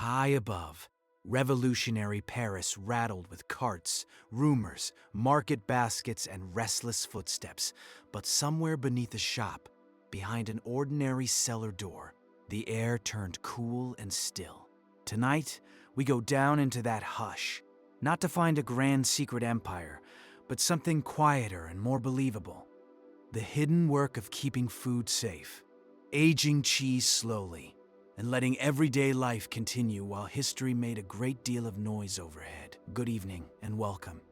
High above, revolutionary Paris rattled with carts, rumors, market baskets, and restless footsteps. But somewhere beneath a shop, behind an ordinary cellar door, the air turned cool and still. Tonight, we go down into that hush, not to find a grand secret empire, but something quieter and more believable. The hidden work of keeping food safe, aging cheese slowly, and letting everyday life continue while history made a great deal of noise overhead. Good evening and welcome.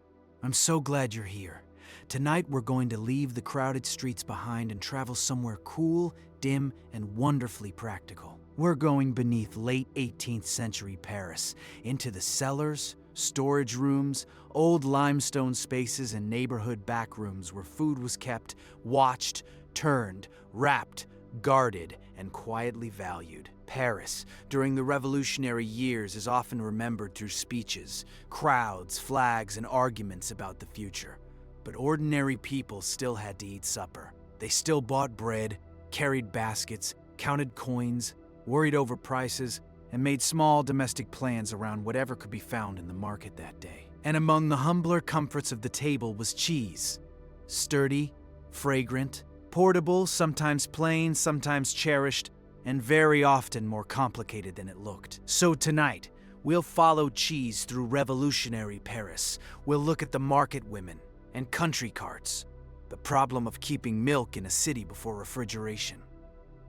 I'm so glad you're here. Tonight we're going to leave the crowded streets behind and travel somewhere cool, dim, and wonderfully practical. We're going beneath late 18th century Paris, into the cellars, storage rooms, old limestone spaces, and neighborhood back rooms where food was kept, watched, turned, wrapped, guarded, and quietly valued. Paris, during the revolutionary years, is often remembered through speeches, crowds, flags, and arguments about the future. But ordinary people still had to eat supper. They still bought bread, carried baskets, counted coins, worried over prices, and made small domestic plans around whatever could be found in the market that day. And among the humbler comforts of the table was cheese. Sturdy, fragrant, portable, sometimes plain, sometimes cherished, and very often more complicated than it looked. So tonight, we'll follow cheese through revolutionary Paris. We'll look at the market women and country carts, the problem of keeping milk in a city before refrigeration,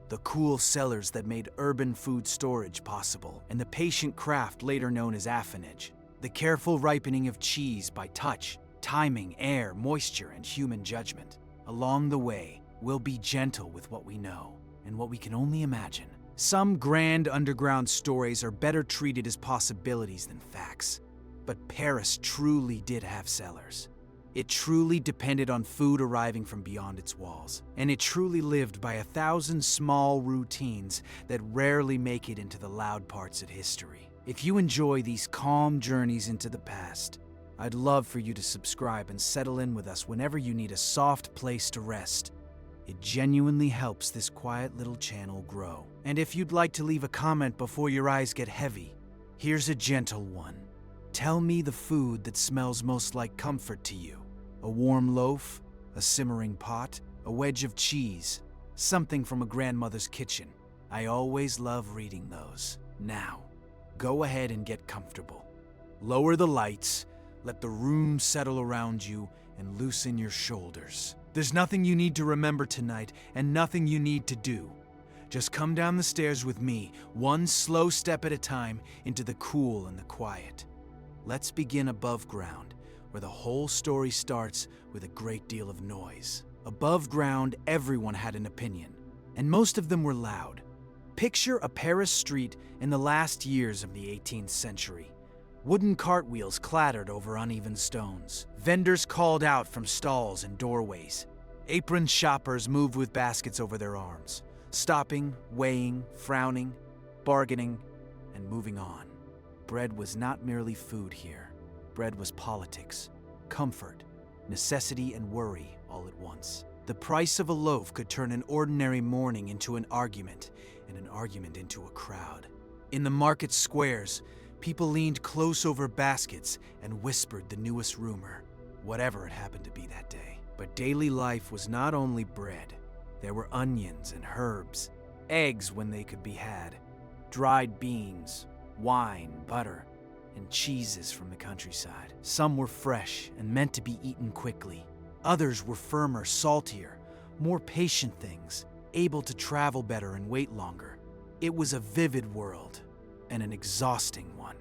the cool cellars that made urban food storage possible, and the patient craft later known as affinage, the careful ripening of cheese by touch, timing, air, moisture, and human judgment. Along the way, we'll be gentle with what we know and what we can only imagine. Some grand underground stories are better treated as possibilities than facts, but Paris truly did have cellars. It truly depended on food arriving from beyond its walls, and it truly lived by 1,000 small routines that rarely make it into the loud parts of history. If you enjoy these calm journeys into the past, I'd love for you to subscribe and settle in with us whenever you need a soft place to rest. It genuinely helps this quiet little channel grow. And if you'd like to leave a comment before your eyes get heavy, here's a gentle one. Tell me the food that smells most like comfort to you. A warm loaf, a simmering pot, a wedge of cheese, something from a grandmother's kitchen. I always love reading those. Now, go ahead and get comfortable. Lower the lights, let the room settle around you, and loosen your shoulders. There's nothing you need to remember tonight, and nothing you need to do. Just come down the stairs with me, one slow step at a time, into the cool and the quiet. Let's begin above ground, where the whole story starts with a great deal of noise. Above ground, everyone had an opinion, and most of them were loud. Picture a Paris street in the last years of the 18th century. Wooden cartwheels clattered over uneven stones. Vendors called out from stalls and doorways. Aproned shoppers moved with baskets over their arms, stopping, weighing, frowning, bargaining, and moving on. Bread was not merely food here. Bread was politics, comfort, necessity, and worry all at once. The price of a loaf could turn an ordinary morning into an argument, and an argument into a crowd. In the market squares, people leaned close over baskets and whispered the newest rumor, whatever it happened to be that day. But daily life was not only bread. There were onions and herbs, eggs when they could be had, dried beans, wine, butter, and cheeses from the countryside. Some were fresh and meant to be eaten quickly. Others were firmer, saltier, more patient things, able to travel better and wait longer. It was a vivid world, and an exhausting one.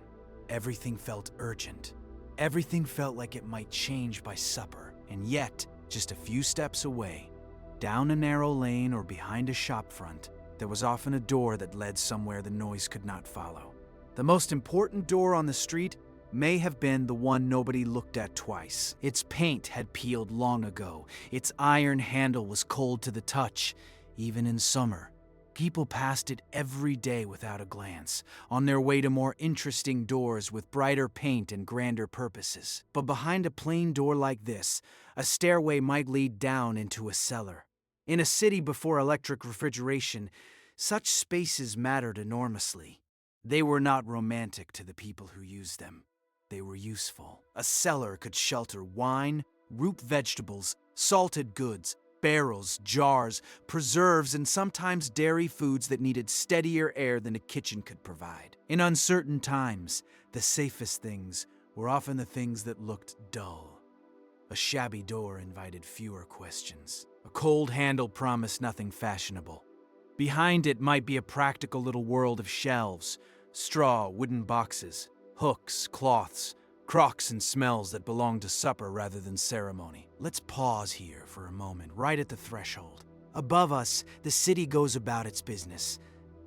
Everything felt urgent. Everything felt like it might change by supper. And yet, just a few steps away, down a narrow lane or behind a shop front, there was often a door that led somewhere the noise could not follow. The most important door on the street may have been the one nobody looked at twice. Its paint had peeled long ago. Its iron handle was cold to the touch, even in summer. People passed it every day without a glance, on their way to more interesting doors with brighter paint and grander purposes. But behind a plain door like this, a stairway might lead down into a cellar. In a city before electric refrigeration, such spaces mattered enormously. They were not romantic to the people who used them. They were useful. A cellar could shelter wine, root vegetables, salted goods, barrels, jars, preserves, and sometimes dairy foods that needed steadier air than a kitchen could provide. In uncertain times, the safest things were often the things that looked dull. A shabby door invited fewer questions. A cold handle promised nothing fashionable. Behind it might be a practical little world of shelves, straw, wooden boxes, hooks, cloths, crocks and smells that belonged to supper rather than ceremony. Let's pause here for a moment, right at the threshold. Above us, the city goes about its business.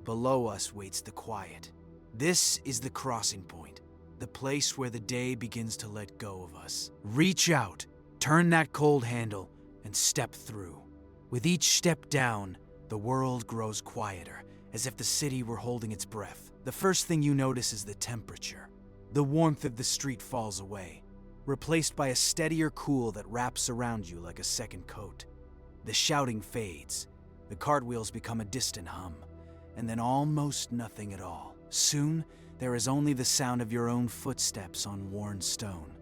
Below us waits the quiet. This is the crossing point, the place where the day begins to let go of us. Reach out, turn that cold handle, and step through. With each step down, the world grows quieter, as if the city were holding its breath. The first thing you notice is the temperature. The warmth of the street falls away, replaced by a steadier cool that wraps around you like a second coat. The shouting fades, the cartwheels become a distant hum, and then almost nothing at all. Soon, there is only the sound of your own footsteps on worn stone.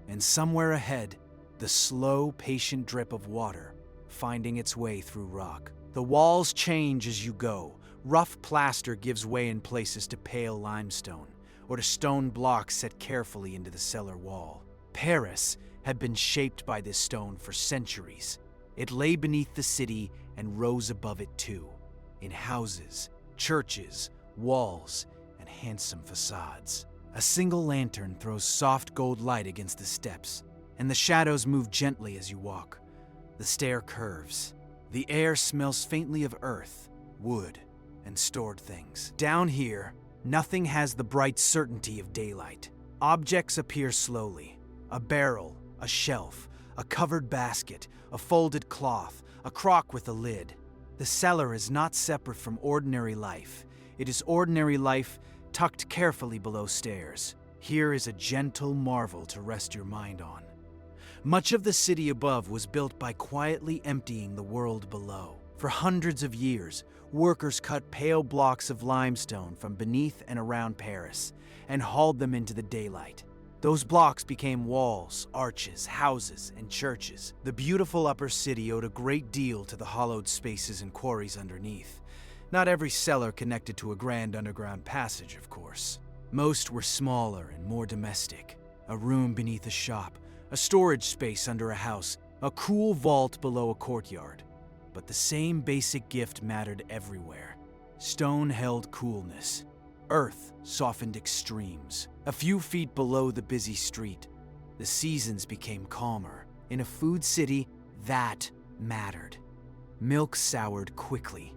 And somewhere ahead, the slow, patient drip of water finding its way through rock. The walls change as you go. Rough plaster gives way in places to pale limestone, or to stone blocks set carefully into the cellar wall. Paris had been shaped by this stone for centuries. It lay beneath the city and rose above it too, in houses, churches, walls, and handsome facades. A single lantern throws soft gold light against the steps, and the shadows move gently as you walk. The stair curves. The air smells faintly of earth, wood, and stored things. Down here, nothing has the bright certainty of daylight. Objects appear slowly. A barrel, a shelf, a covered basket, a folded cloth, a crock with a lid. The cellar is not separate from ordinary life. It is ordinary life tucked carefully below stairs. Here is a gentle marvel to rest your mind on. Much of the city above was built by quietly emptying the world below. For hundreds of years, workers cut pale blocks of limestone from beneath and around Paris and hauled them into the daylight. Those blocks became walls, arches, houses, and churches. The beautiful upper city owed a great deal to the hollowed spaces and quarries underneath. Not every cellar connected to a grand underground passage, of course. Most were smaller and more domestic. A room beneath a shop, a storage space under a house, a cool vault below a courtyard. But the same basic gift mattered everywhere. Stone held coolness. Earth softened extremes. A few feet below the busy street, the seasons became calmer. In a food city, that mattered. Milk soured quickly.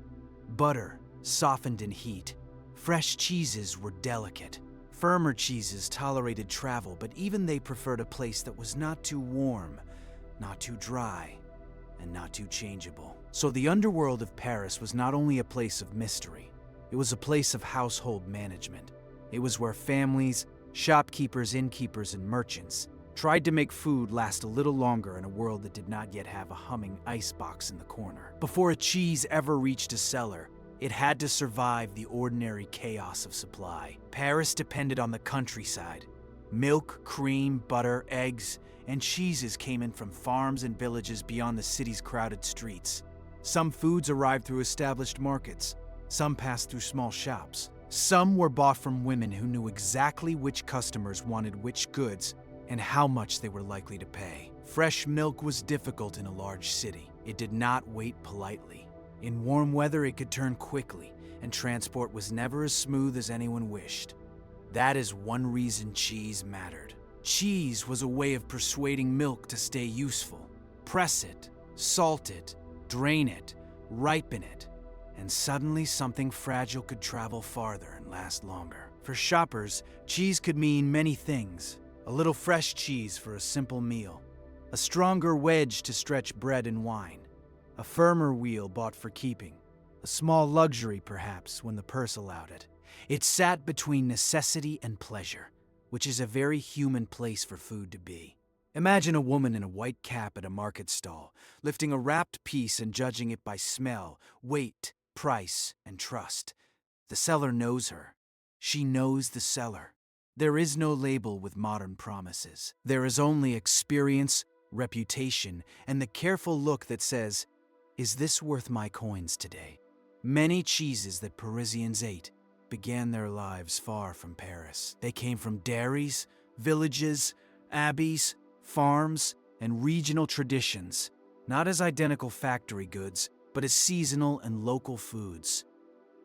Butter softened in heat. Fresh cheeses were delicate. Firmer cheeses tolerated travel, but even they preferred a place that was not too warm, not too dry, and not too changeable. So the underworld of Paris was not only a place of mystery, it was a place of household management. It was where families, shopkeepers, innkeepers, and merchants tried to make food last a little longer in a world that did not yet have a humming icebox in the corner. Before a cheese ever reached a cellar, it had to survive the ordinary chaos of supply. Paris depended on the countryside. Milk, cream, butter, eggs, and cheeses came in from farms and villages beyond the city's crowded streets. Some foods arrived through established markets. Some passed through small shops. Some were bought from women who knew exactly which customers wanted which goods and how much they were likely to pay. Fresh milk was difficult in a large city. It did not wait politely. In warm weather, it could turn quickly, and transport was never as smooth as anyone wished. That is one reason cheese mattered. Cheese was a way of persuading milk to stay useful. Press it, salt it, drain it, ripen it, and suddenly something fragile could travel farther and last longer. For shoppers, cheese could mean many things. A little fresh cheese for a simple meal, a stronger wedge to stretch bread and wine, a firmer wheel bought for keeping, a small luxury perhaps when the purse allowed it. It sat between necessity and pleasure, which is a very human place for food to be. Imagine a woman in a white cap at a market stall, lifting a wrapped piece and judging it by smell, weight, price, and trust. The seller knows her. She knows the cellar. There is no label with modern promises. There is only experience, reputation, and the careful look that says, "Is this worth my coins today?" Many cheeses that Parisians ate began their lives far from Paris. They came from dairies, villages, abbeys, farms, and regional traditions, not as identical factory goods, but as seasonal and local foods.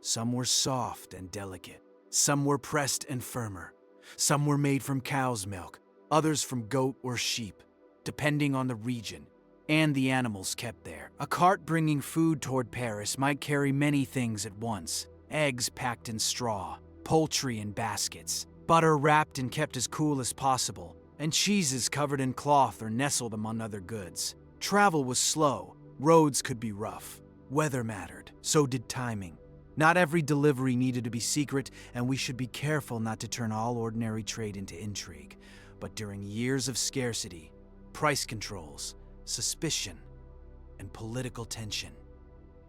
Some were soft and delicate. Some were pressed and firmer. Some were made from cow's milk, others from goat or sheep, depending on the region and the animals kept there. A cart bringing food toward Paris might carry many things at once: eggs packed in straw, poultry in baskets, butter wrapped and kept as cool as possible, and cheeses covered in cloth or nestled among other goods. Travel was slow, roads could be rough, weather mattered, so did timing. Not every delivery needed to be secret, and we should be careful not to turn all ordinary trade into intrigue. But during years of scarcity, price controls, suspicion, and political tension,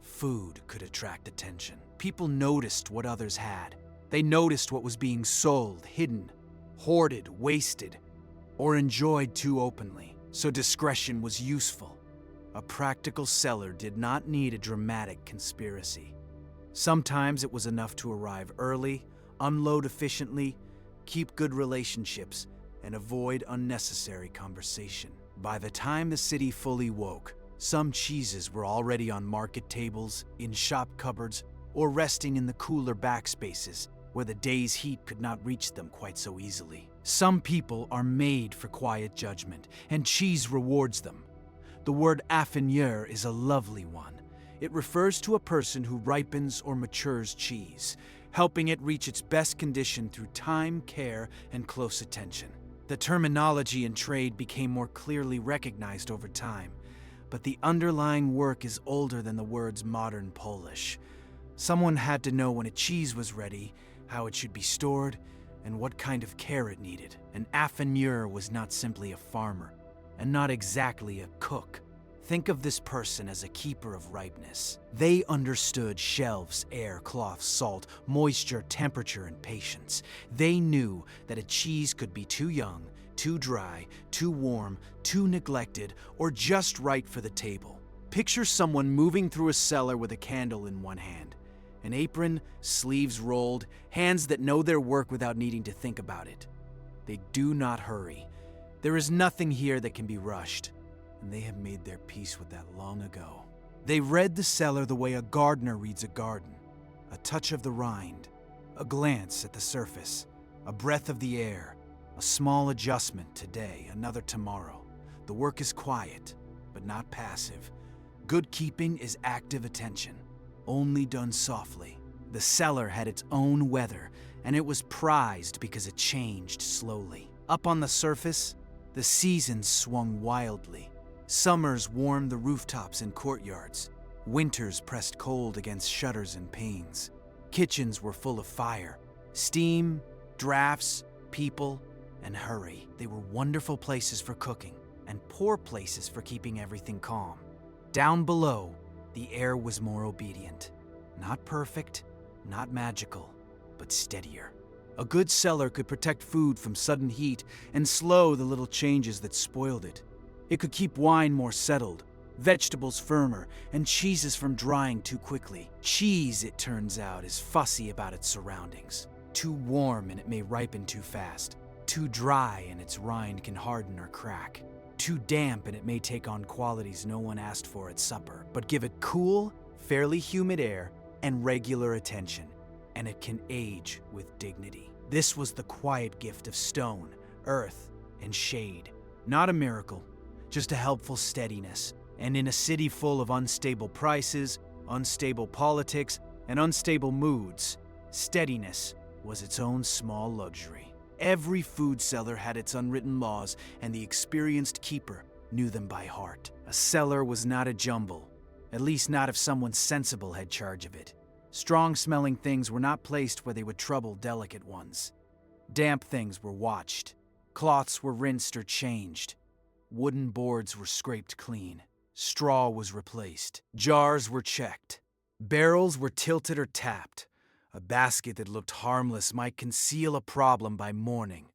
food could attract attention. People noticed what others had. They noticed what was being sold, hidden, hoarded, wasted, or enjoyed too openly. So discretion was useful. A practical cellar did not need a dramatic conspiracy. Sometimes it was enough to arrive early, unload efficiently, keep good relationships, and avoid unnecessary conversation. By the time the city fully woke, some cheeses were already on market tables, in shop cupboards, or resting in the cooler backspaces where the day's heat could not reach them quite so easily. Some people are made for quiet judgment, and cheese rewards them. The word affineur is a lovely one. It refers to a person who ripens or matures cheese, helping it reach its best condition through time, care, and close attention. The terminology in trade became more clearly recognized over time, but the underlying work is older than the word's modern Polish. Someone had to know when a cheese was ready, how it should be stored, and what kind of care it needed. An affineur was not simply a farmer, and not exactly a cook. Think of this person as a keeper of ripeness. They understood shelves, air, cloth, salt, moisture, temperature, and patience. They knew that a cheese could be too young, too dry, too warm, too neglected, or just right for the table. Picture someone moving through a cellar with a candle in one hand, an apron, sleeves rolled, hands that know their work without needing to think about it. They do not hurry. There is nothing here that can be rushed. And they have made their peace with that long ago. They read the cellar the way a gardener reads a garden. A touch of the rind, a glance at the surface, a breath of the air, a small adjustment today, another tomorrow. The work is quiet, but not passive. Good keeping is active attention, only done softly. The cellar had its own weather, and it was prized because it changed slowly. Up on the surface, the seasons swung wildly. Summers warmed the rooftops and courtyards. Winters pressed cold against shutters and panes. Kitchens were full of fire, steam, drafts, people, and hurry. They were wonderful places for cooking, and poor places for keeping everything calm. Down below, the air was more obedient. Not perfect, not magical, but steadier. A good cellar could protect food from sudden heat and slow the little changes that spoiled it. It could keep wine more settled, vegetables firmer, and cheeses from drying too quickly. Cheese, it turns out, is fussy about its surroundings. Too warm and it may ripen too fast. Too dry and its rind can harden or crack. Too damp and it may take on qualities no one asked for at supper. But give it cool, fairly humid air and regular attention, and it can age with dignity. This was the quiet gift of stone, earth, and shade. Not a miracle, just a helpful steadiness. And in a city full of unstable prices, unstable politics, and unstable moods, steadiness was its own small luxury. Every food cellar had its unwritten laws, and the experienced keeper knew them by heart. A cellar was not a jumble, at least not if someone sensible had charge of it. Strong-smelling things were not placed where they would trouble delicate ones. Damp things were watched. Cloths were rinsed or changed. Wooden boards were scraped clean. Straw was replaced. Jars were checked. Barrels were tilted or tapped. A basket that looked harmless might conceal a problem by morning,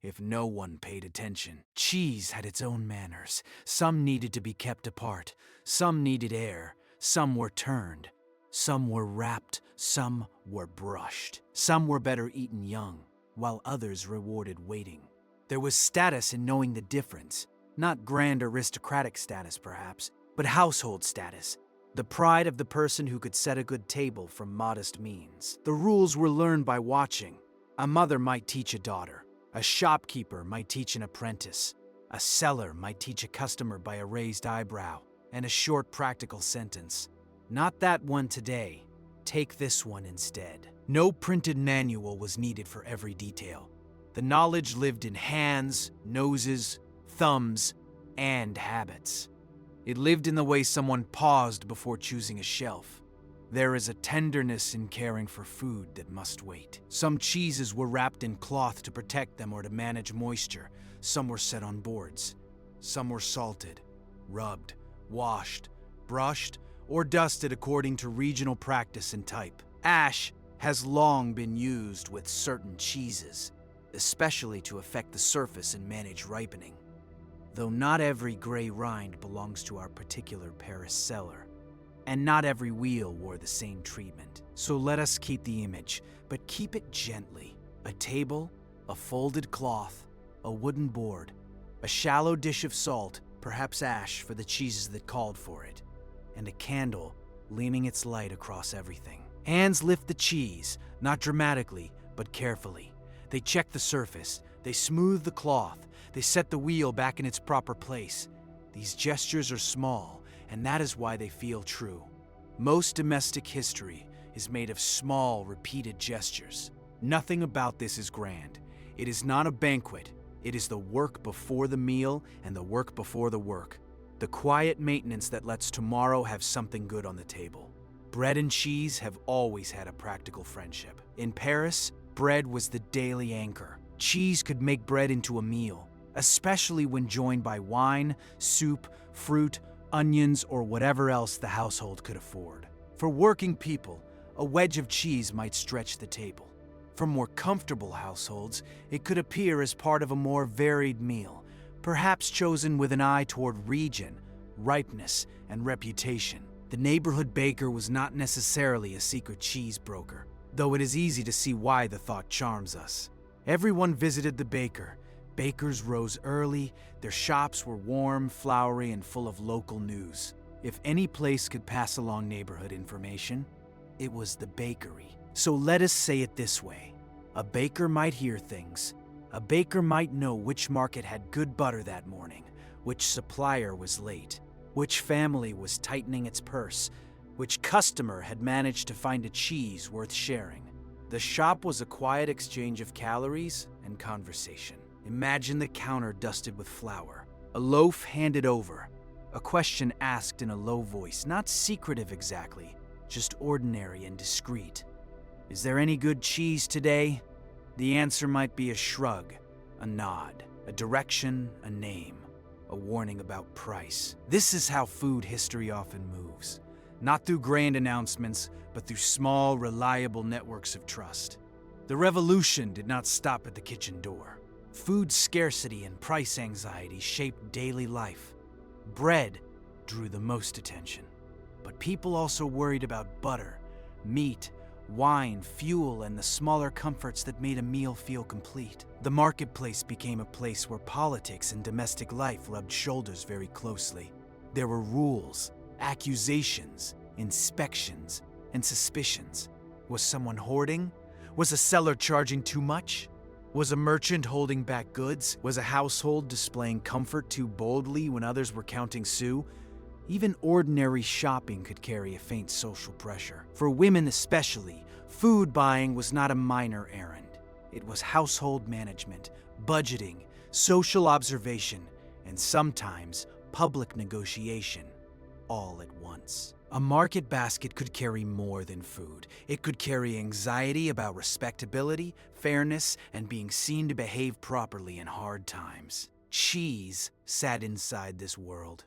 if no one paid attention. Cheese had its own manners. Some needed to be kept apart, some needed air, some were turned, some were wrapped, some were brushed. Some were better eaten young, while others rewarded waiting. There was status in knowing the difference, not grand aristocratic status perhaps, but household status. The pride of the person who could set a good table from modest means. The rules were learned by watching. A mother might teach a daughter. A shopkeeper might teach an apprentice. A cellar might teach a customer by a raised eyebrow and a short practical sentence. Not that one today. Take this one instead. No printed manual was needed for every detail. The knowledge lived in hands, noses, thumbs, and habits. It lived in the way someone paused before choosing a shelf. There is a tenderness in caring for food that must wait. Some cheeses were wrapped in cloth to protect them or to manage moisture. Some were set on boards. Some were salted, rubbed, washed, brushed, or dusted according to regional practice and type. Ash has long been used with certain cheeses, especially to affect the surface and manage ripening. Though not every gray rind belongs to our particular Paris cellar, and not every wheel wore the same treatment. So let us keep the image, but keep it gently. A table, a folded cloth, a wooden board, a shallow dish of salt, perhaps ash for the cheeses that called for it, and a candle leaning its light across everything. Hands lift the cheese, not dramatically, but carefully. They check the surface, they smooth the cloth, they set the wheel back in its proper place. These gestures are small, and that is why they feel true. Most domestic history is made of small, repeated gestures. Nothing about this is grand. It is not a banquet. It is the work before the meal and the work before the work. The quiet maintenance that lets tomorrow have something good on the table. Bread and cheese have always had a practical friendship. In Paris, bread was the daily anchor. Cheese could make bread into a meal, especially when joined by wine, soup, fruit, onions, or whatever else the household could afford. For working people, a wedge of cheese might stretch the table. For more comfortable households, it could appear as part of a more varied meal, perhaps chosen with an eye toward region, ripeness, and reputation. The neighborhood baker was not necessarily a secret cheese broker, though it is easy to see why the thought charms us. Everyone visited the baker. Bakers rose early, their shops were warm, flowery, and full of local news. If any place could pass along neighborhood information, it was the bakery. So let us say it this way. A baker might hear things. A baker might know which market had good butter that morning, which supplier was late, which family was tightening its purse, which customer had managed to find a cheese worth sharing. The shop was a quiet exchange of calories and conversation. Imagine the counter dusted with flour, a loaf handed over, a question asked in a low voice, not secretive exactly, just ordinary and discreet. Is there any good cheese today? The answer might be a shrug, a nod, a direction, a name, a warning about price. This is how food history often moves, not through grand announcements, but through small, reliable networks of trust. The revolution did not stop at the kitchen door. Food scarcity and price anxiety shaped daily life. Bread drew the most attention, but people also worried about butter, meat, wine, fuel, and the smaller comforts that made a meal feel complete. The marketplace became a place where politics and domestic life rubbed shoulders very closely. There were rules, accusations, inspections, and suspicions. Was someone hoarding? Was a seller charging too much? Was a merchant holding back goods? Was a household displaying comfort too boldly when others were counting sous? Even ordinary shopping could carry a faint social pressure. For women especially, food buying was not a minor errand. It was household management, budgeting, social observation, and sometimes public negotiation, all at once. A market basket could carry more than food. It could carry anxiety about respectability, fairness, and being seen to behave properly in hard times. Cheese sat inside this world.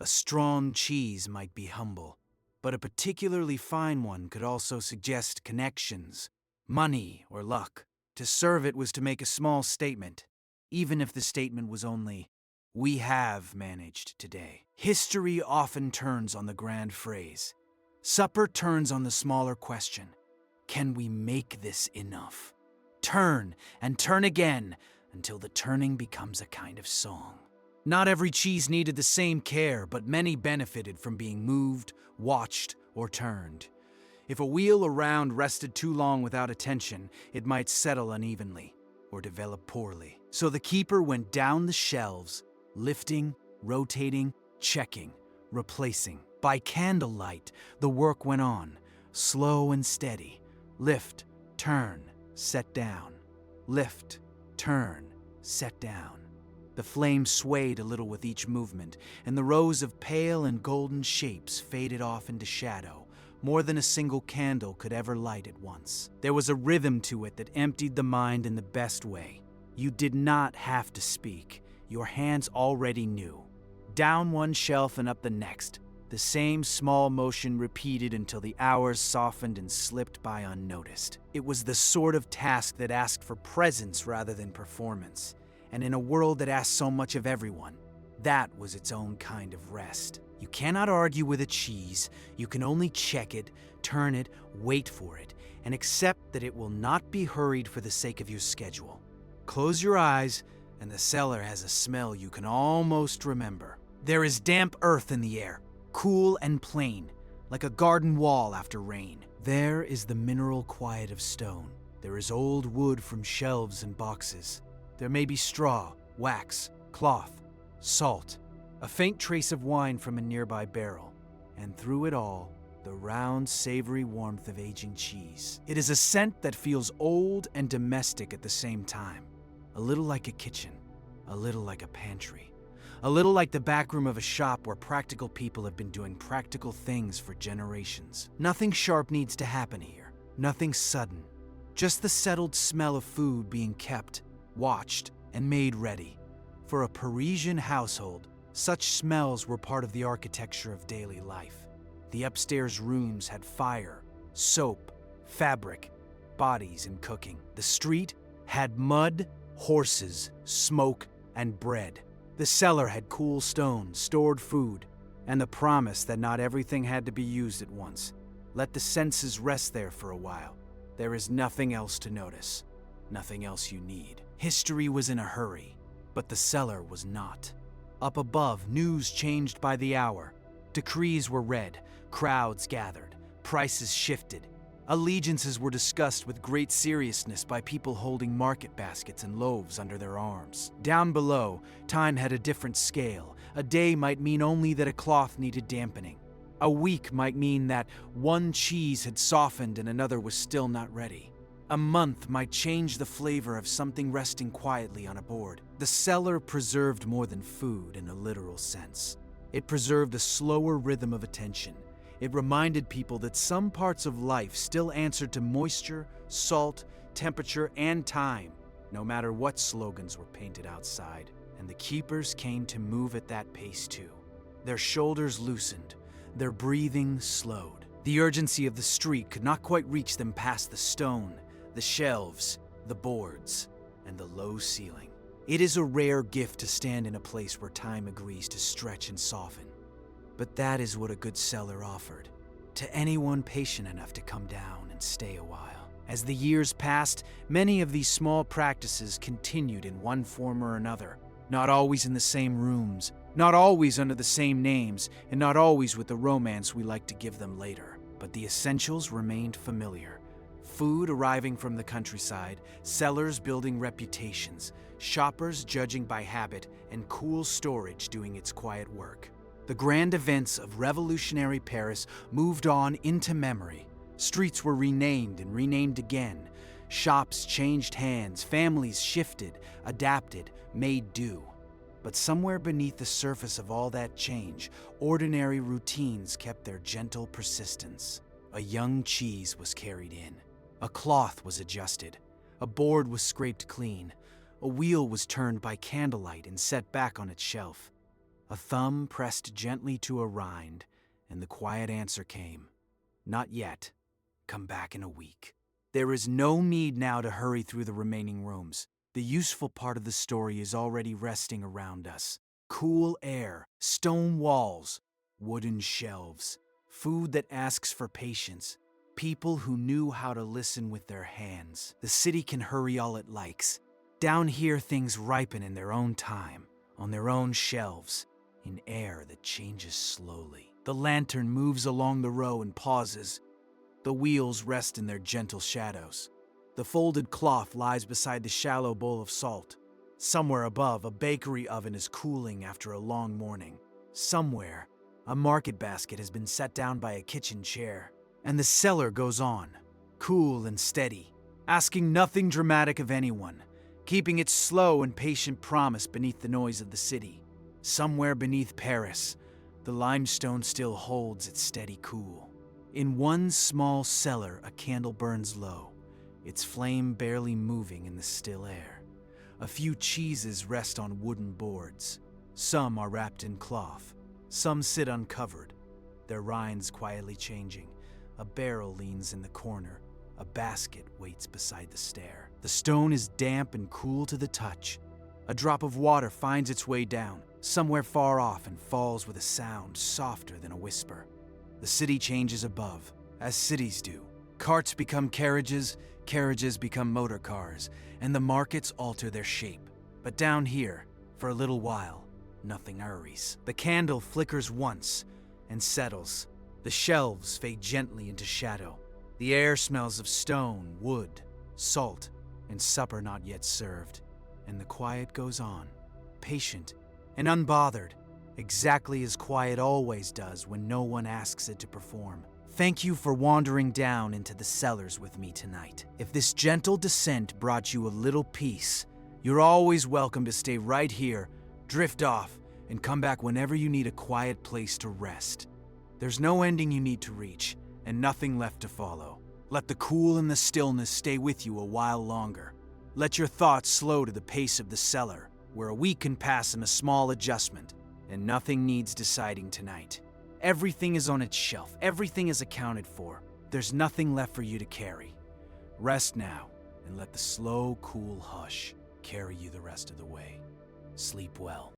A strong cheese might be humble. But a particularly fine one could also suggest connections, money, or luck. To serve it was to make a small statement, even if the statement was only, "We have managed today." History often turns on the grand phrase. Supper turns on the smaller question, can we make this enough? Turn and turn again until the turning becomes a kind of song. Not every cheese needed the same care, but many benefited from being moved, watched, or turned. If a wheel around rested too long without attention, it might settle unevenly or develop poorly. So the keeper went down the shelves, lifting, rotating, checking, replacing. By candlelight, the work went on, slow and steady. Lift, turn, set down. Lift, turn, set down. The flame swayed a little with each movement, and the rows of pale and golden shapes faded off into shadow, more than a single candle could ever light at once. There was a rhythm to it that emptied the mind in the best way. You did not have to speak. Your hands already knew. Down one shelf and up the next, the same small motion repeated until the hours softened and slipped by unnoticed. It was the sort of task that asked for presence rather than performance. And in a world that asks so much of everyone, that was its own kind of rest. You cannot argue with a cheese. You can only check it, turn it, wait for it, and accept that it will not be hurried for the sake of your schedule. Close your eyes, and the cellar has a smell you can almost remember. There is damp earth in the air, cool and plain, like a garden wall after rain. There is the mineral quiet of stone. There is old wood from shelves and boxes. There may be straw, wax, cloth, salt, a faint trace of wine from a nearby barrel, and through it all, the round, savory warmth of aging cheese. It is a scent that feels old and domestic at the same time, a little like a kitchen, a little like a pantry, a little like the back room of a shop where practical people have been doing practical things for generations. Nothing sharp needs to happen here, nothing sudden, just the settled smell of food being kept, watched, and made ready. For a Parisian household, such smells were part of the architecture of daily life. The upstairs rooms had fire, soap, fabric, bodies, and cooking. The street had mud, horses, smoke, and bread. The cellar had cool stones, stored food, and the promise that not everything had to be used at once. Let the senses rest there for a while. There is nothing else to notice, nothing else you need. History was in a hurry, but the cellar was not. Up above, news changed by the hour. Decrees were read, crowds gathered, prices shifted. Allegiances were discussed with great seriousness by people holding market baskets and loaves under their arms. Down below, time had a different scale. A day might mean only that a cloth needed dampening. A week might mean that one cheese had softened and another was still not ready. A month might change the flavor of something resting quietly on a board. The cellar preserved more than food in a literal sense. It preserved a slower rhythm of attention. It reminded people that some parts of life still answered to moisture, salt, temperature, and time, no matter what slogans were painted outside. And the keepers came to move at that pace too. Their shoulders loosened, their breathing slowed. The urgency of the street could not quite reach them past the stone, the shelves, the boards, and the low ceiling. It is a rare gift to stand in a place where time agrees to stretch and soften. But that is what a good cellar offered, to anyone patient enough to come down and stay a while. As the years passed, many of these small practices continued in one form or another, not always in the same rooms, not always under the same names, and not always with the romance we like to give them later. But the essentials remained familiar. Food arriving from the countryside, cellars building reputations, shoppers judging by habit, and cool storage doing its quiet work. The grand events of revolutionary Paris moved on into memory. Streets were renamed and renamed again. Shops changed hands, families shifted, adapted, made do. But somewhere beneath the surface of all that change, ordinary routines kept their gentle persistence. A young cheese was carried in. A cloth was adjusted. A board was scraped clean. A wheel was turned by candlelight and set back on its shelf. A thumb pressed gently to a rind, And the quiet answer came, "Not yet. Come back in a week." There is no need now to hurry through the remaining rooms. The useful part of the story is already resting around us. Cool air, stone walls, wooden shelves, food that asks for patience, people who knew how to listen with their hands. The city can hurry all it likes. Down here, things ripen in their own time, on their own shelves, in air that changes slowly. The lantern moves along the row and pauses. The wheels rest in their gentle shadows. The folded cloth lies beside the shallow bowl of salt. Somewhere above, a bakery oven is cooling after a long morning. Somewhere, a market basket has been set down by a kitchen chair. And the cellar goes on, cool and steady, asking nothing dramatic of anyone, keeping its slow and patient promise beneath the noise of the city. Somewhere beneath Paris, the limestone still holds its steady cool. In one small cellar, a candle burns low, its flame barely moving in the still air. A few cheeses rest on wooden boards. Some are wrapped in cloth. Some sit uncovered, their rinds quietly changing. A barrel leans in the corner. A basket waits beside the stair. The stone is damp and cool to the touch. A drop of water finds its way down, somewhere far off, and falls with a sound softer than a whisper. The city changes above, as cities do. Carts become carriages, carriages become motor cars, and the markets alter their shape. But down here, for a little while, nothing hurries. The candle flickers once and settles. The shelves fade gently into shadow. The air smells of stone, wood, salt, and supper not yet served. And the quiet goes on, patient and unbothered, exactly as quiet always does when no one asks it to perform. Thank you for wandering down into the cellars with me tonight. If this gentle descent brought you a little peace, you're always welcome to stay right here, drift off, and come back whenever you need a quiet place to rest. There's no ending you need to reach, and nothing left to follow. Let the cool and the stillness stay with you a while longer. Let your thoughts slow to the pace of the cellar, where a week can pass in a small adjustment, and nothing needs deciding tonight. Everything is on its shelf. Everything is accounted for. There's nothing left for you to carry. Rest now, and let the slow, cool hush carry you the rest of the way. Sleep well.